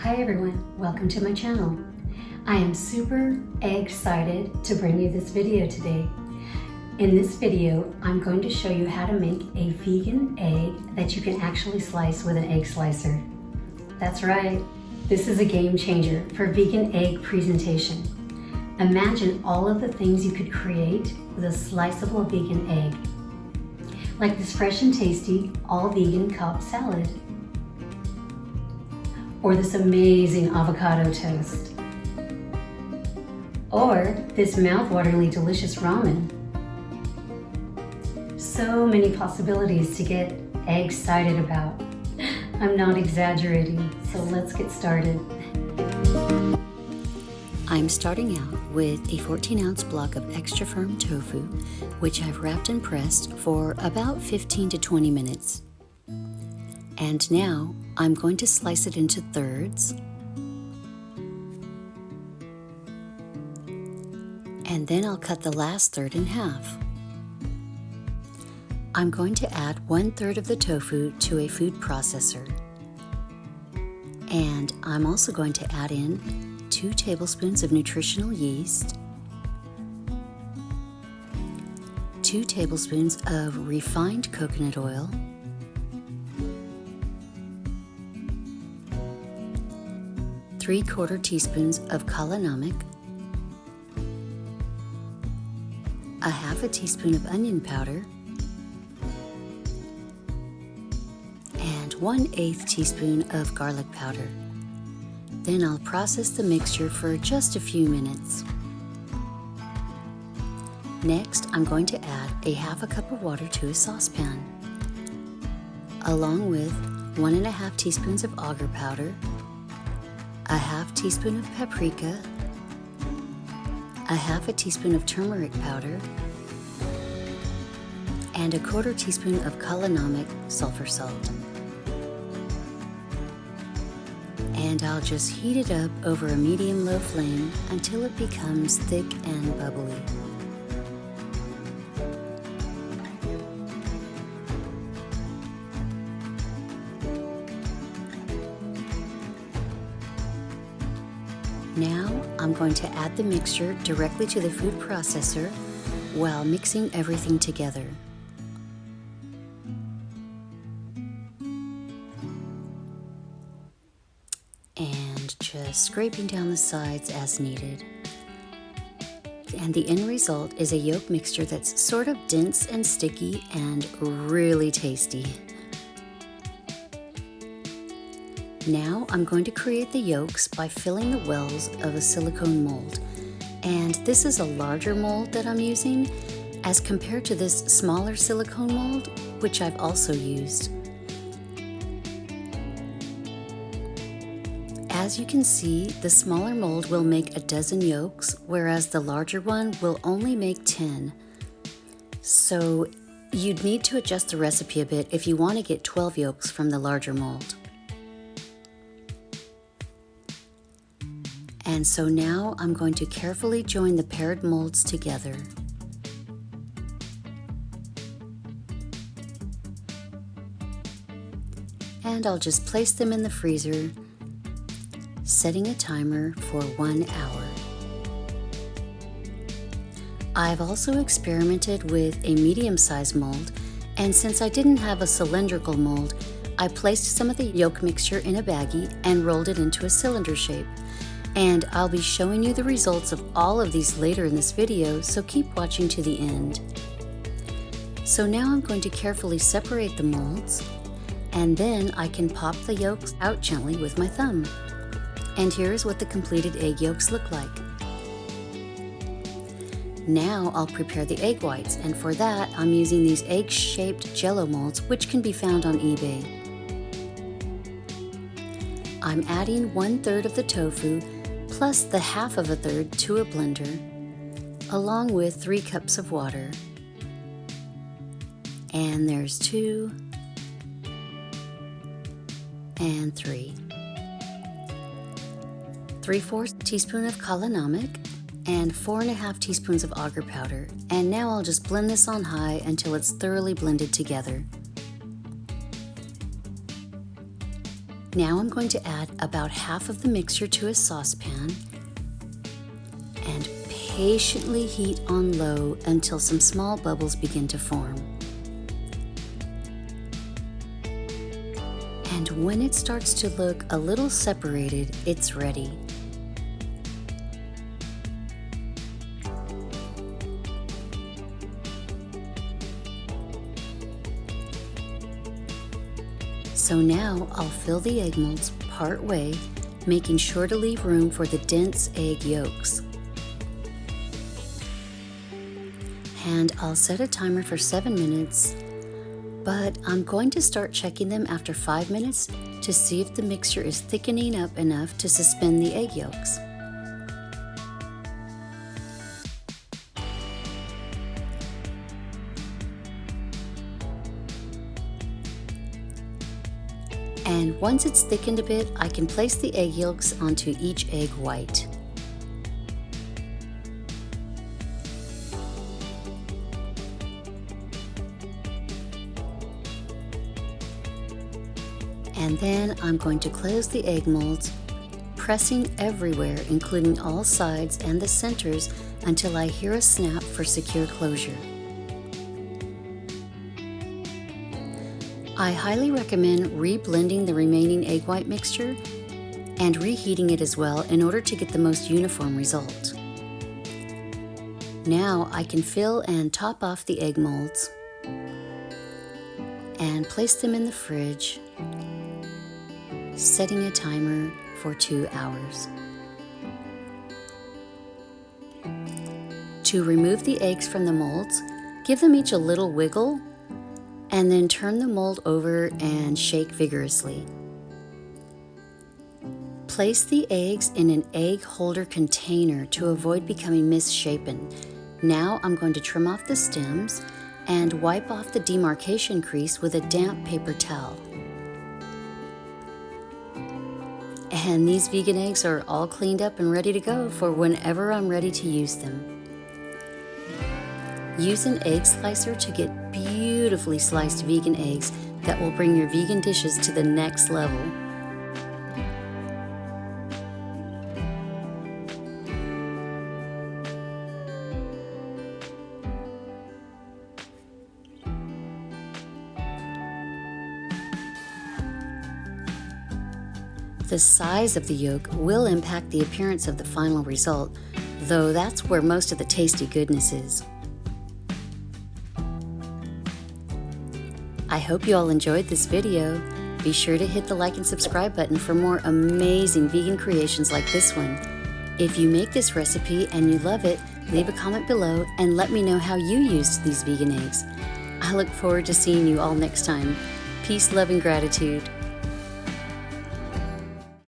Hi everyone, welcome to my channel. I am super excited to bring you this video today. In this video, I'm going to show you how to make a vegan egg that you can actually slice with an egg slicer. That's right, this is a game changer for vegan egg presentation. Imagine all of the things you could create with a sliceable vegan egg. Like this fresh and tasty, all vegan Cobb salad. Or this amazing avocado toast. Or this mouth-wateringly delicious ramen. So many possibilities to get egg-cited about. I'm not exaggerating, so let's get started. I'm starting out with a 14-ounce block of extra firm tofu, which I've wrapped and pressed for about 15 to 20 minutes. And now I'm going to slice it into thirds. And then I'll cut the last third in half. I'm going to add 1/3 of the tofu to a food processor. And I'm also going to add in 2 tablespoons of nutritional yeast, 2 tablespoons of refined coconut oil, 3/4 teaspoons of Kala Namak, 1/2 teaspoon of onion powder, and 1/8 teaspoon of garlic powder. Then I'll process the mixture for just a few minutes. Next, I'm going to add a 1/2 cup of water to a saucepan, along with 1.5 teaspoons of agar powder, 1/2 teaspoon of paprika, 1/2 teaspoon of turmeric powder, and 1/4 teaspoon of Kala Namak sulfur salt. And I'll just heat it up over a medium-low flame until it becomes thick and bubbly. Now I'm going to add the mixture directly to the food processor while mixing everything together. And just scraping down the sides as needed. And the end result is a yolk mixture that's sort of dense and sticky and really tasty. Now I'm going to create the yolks by filling the wells of a silicone mold. And this is a larger mold that I'm using as compared to this smaller silicone mold, which I've also used. As you can see, the smaller mold will make 12 yolks, whereas the larger one will only make 10. So you'd need to adjust the recipe a bit if you want to get 12 yolks from the larger mold. And so now I'm going to carefully join the paired molds together. And I'll just place them in the freezer, setting a timer for 1 hour. I've also experimented with a medium-sized mold, and since I didn't have a cylindrical mold, I placed some of the yolk mixture in a baggie and rolled it into a cylinder shape. And I'll be showing you the results of all of these later in this video, so keep watching to the end. So now I'm going to carefully separate the molds, and then I can pop the yolks out gently with my thumb. And here's what the completed egg yolks look like. Now I'll prepare the egg whites, and for that I'm using these egg-shaped jello molds, which can be found on eBay. I'm adding 1/3 of the tofu plus the 1/2 third to a blender, along with 3 cups of water. And there's 2 and 3. 3/4 teaspoon of Kala Namak and 4.5 teaspoons of agar powder. And now I'll just blend this on high until it's thoroughly blended together. Now I'm going to add about half of the mixture to a saucepan and patiently heat on low until some small bubbles begin to form. And when it starts to look a little separated, it's ready. So now I'll fill the egg molds part way, making sure to leave room for the dense egg yolks. And I'll set a timer for 7 minutes, but I'm going to start checking them after 5 minutes to see if the mixture is thickening up enough to suspend the egg yolks. And once it's thickened a bit, I can place the egg yolks onto each egg white. And then I'm going to close the egg molds, pressing everywhere, including all sides and the centers, until I hear a snap for secure closure. I highly recommend re-blending the remaining egg white mixture and reheating it as well in order to get the most uniform result. Now I can fill and top off the egg molds and place them in the fridge, setting a timer for 2 hours. To remove the eggs from the molds, give them each a little wiggle and then turn the mold over and shake vigorously. Place the eggs in an egg holder container to avoid becoming misshapen. Now I'm going to trim off the stems and wipe off the demarcation crease with a damp paper towel. And these vegan eggs are all cleaned up and ready to go for whenever I'm ready to use them. Use an egg slicer to get beautifully sliced vegan eggs that will bring your vegan dishes to the next level. The size of the yolk will impact the appearance of the final result, though that's where most of the tasty goodness is. I hope you all enjoyed this video. Be sure to hit the like and subscribe button for more amazing vegan creations like this one. If you make this recipe and you love it, leave a comment below and let me know how you used these vegan eggs. I look forward to seeing you all next time. Peace, love, and gratitude.